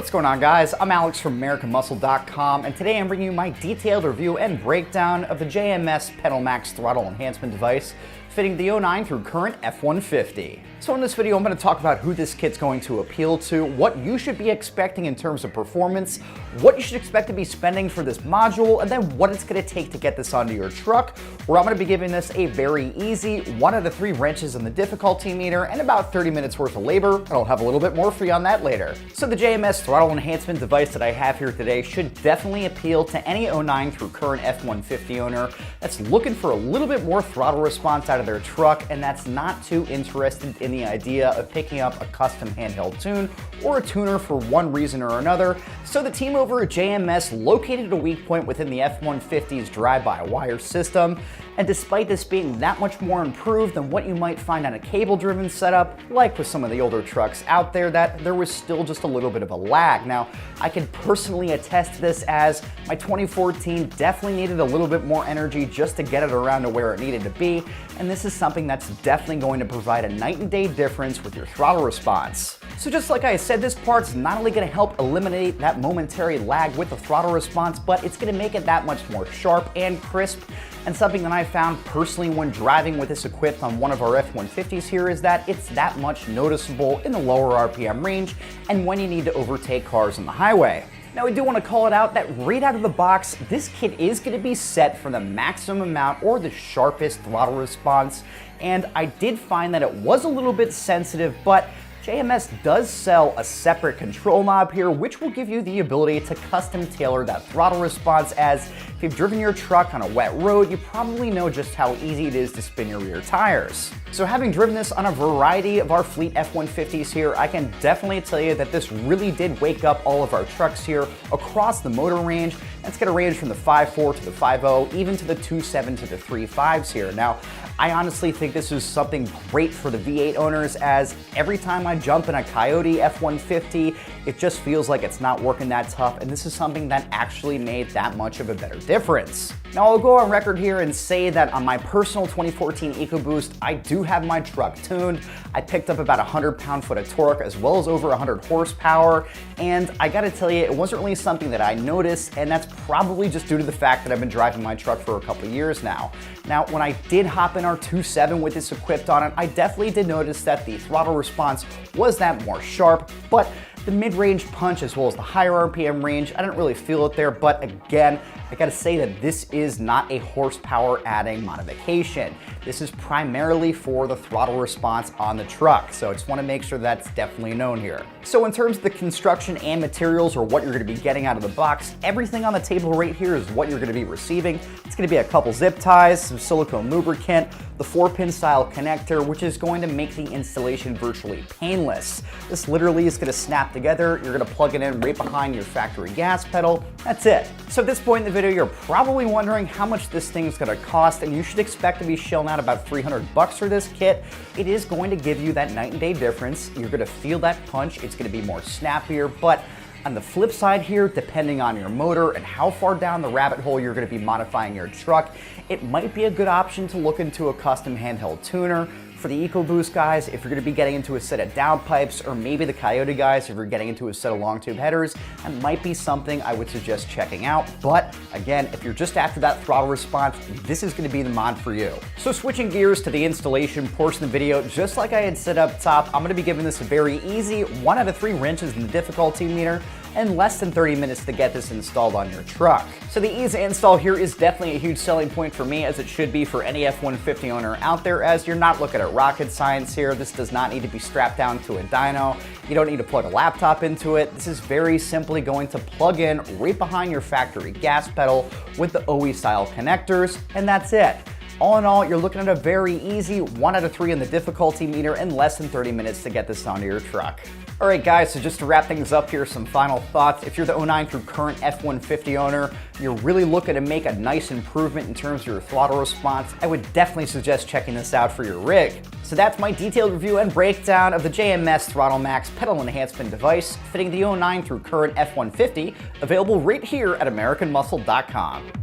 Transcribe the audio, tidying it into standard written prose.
What's going on, guys? I'm Alex from AmericanMuscle.com, and today I'm bringing you my detailed review and breakdown of the JMS PedalMAX throttle enhancement device fitting the 09 through current F150. So in this video, I'm going to talk about who this kit's going to appeal to, what you should be expecting in terms of performance, what you should expect to be spending for this module, and then what it's going to take to get this onto your truck, where I'm going to be giving this a very easy 1 out of 3 wrenches in the difficulty meter and about 30 minutes worth of labor, and I'll have a little bit more for you on that later. So the JMS throttle enhancement device that I have here today should definitely appeal to any 09 through current F150 owner that's looking for a little bit more throttle response out of their truck, and that's not too interested in the idea of picking up a custom handheld tune or a tuner for one reason or another. So the team over at JMS located a weak point within the F150's drive-by-wire system, and despite this being that much more improved than what you might find on a cable-driven setup, like with some of the older trucks out there, that there was still just a little bit of a lag. Now, I can personally attest to this, as my 2014 definitely needed a little bit more energy just to get it around to where it needed to be, and this is something that's definitely going to provide a night and day difference with your throttle response. So just like I said, this part's not only going to help eliminate that momentary lag with the throttle response, but it's going to make it that much more sharp and crisp. And something that I found personally when driving with this equipped on one of our F150s here is that it's that much noticeable in the lower RPM range and when you need to overtake cars on the highway. Now, I do want to call it out that right out of the box, this kit is going to be set for the maximum amount or the sharpest throttle response, and I did find that it was a little bit sensitive, but JMS does sell a separate control knob here, which will give you the ability to custom tailor that throttle response, as if you've driven your truck on a wet road, you probably know just how easy it is to spin your rear tires. So having driven this on a variety of our fleet F150s here, I can definitely tell you that this really did wake up all of our trucks here across the motor range. That's going to range from the 5.4 to the 5.0, even to the 2.7 to the 3.5s here. Now, I honestly think this is something great for the V8 owners, as every time I jump in a Coyote F150, it just feels like it's not working that tough, and this is something that actually made that much of a better difference. Now, I'll go on record here and say that on my personal 2014 EcoBoost, I do have my truck tuned. I picked up about 100 pound-foot of torque as well as over 100 horsepower, and I gotta tell you, it wasn't really something that I noticed, and that's probably just due to the fact that I've been driving my truck for a couple years now. Now, when I did hop in our 2.7 with this equipped on it, I definitely did notice that the throttle response was that more sharp, but the mid-range punch as well as the higher RPM range, I didn't really feel it there. But again, I gotta say that this is not a horsepower adding modification. This is primarily for the throttle response on the truck, so I just wanna make sure that's definitely known here. So in terms of the construction and materials, or what you're gonna be getting out of the box, everything on the table right here is what you're gonna be receiving. It's gonna be a couple zip ties, some silicone lubricant, the 4-pin style connector, which is going to make the installation virtually painless. This literally is gonna snap together. You're gonna plug it in right behind your factory gas pedal. That's it. So at this point in the video, you're probably wondering how much this thing's gonna cost, and you should expect to be shelling out about 300 bucks for this kit. It is going to give you that night and day difference. You're gonna feel that punch. It's gonna be more snappier, but on the flip side here, depending on your motor and how far down the rabbit hole you're going to be modifying your truck, it might be a good option to look into a custom handheld tuner. For the EcoBoost guys, if you're going to be getting into a set of downpipes, or maybe the Coyote guys, if you're getting into a set of long tube headers, that might be something I would suggest checking out. But again, if you're just after that throttle response, this is going to be the mod for you. So switching gears to the installation portion of the video, just like I had said up top, I'm going to be giving this a very easy 1 out of 3 wrenches in the difficulty meter and less than 30 minutes to get this installed on your truck. So the ease of install here is definitely a huge selling point for me, as it should be for any F150 owner out there, as you're not looking at rocket science here. This does not need to be strapped down to a dyno. You don't need to plug a laptop into it. This is very simply going to plug in right behind your factory gas pedal with the OE style connectors, and that's it. All in all, you're looking at a very easy 1 out of 3 in the difficulty meter and less than 30 minutes to get this onto your truck. All right, guys, so just to wrap things up here, some final thoughts. If you're the 09 through current F150 owner, you're really looking to make a nice improvement in terms of your throttle response, I would definitely suggest checking this out for your rig. So that's my detailed review and breakdown of the JMS PedalMAX pedal enhancement device fitting the 09 through current F150, available right here at AmericanMuscle.com.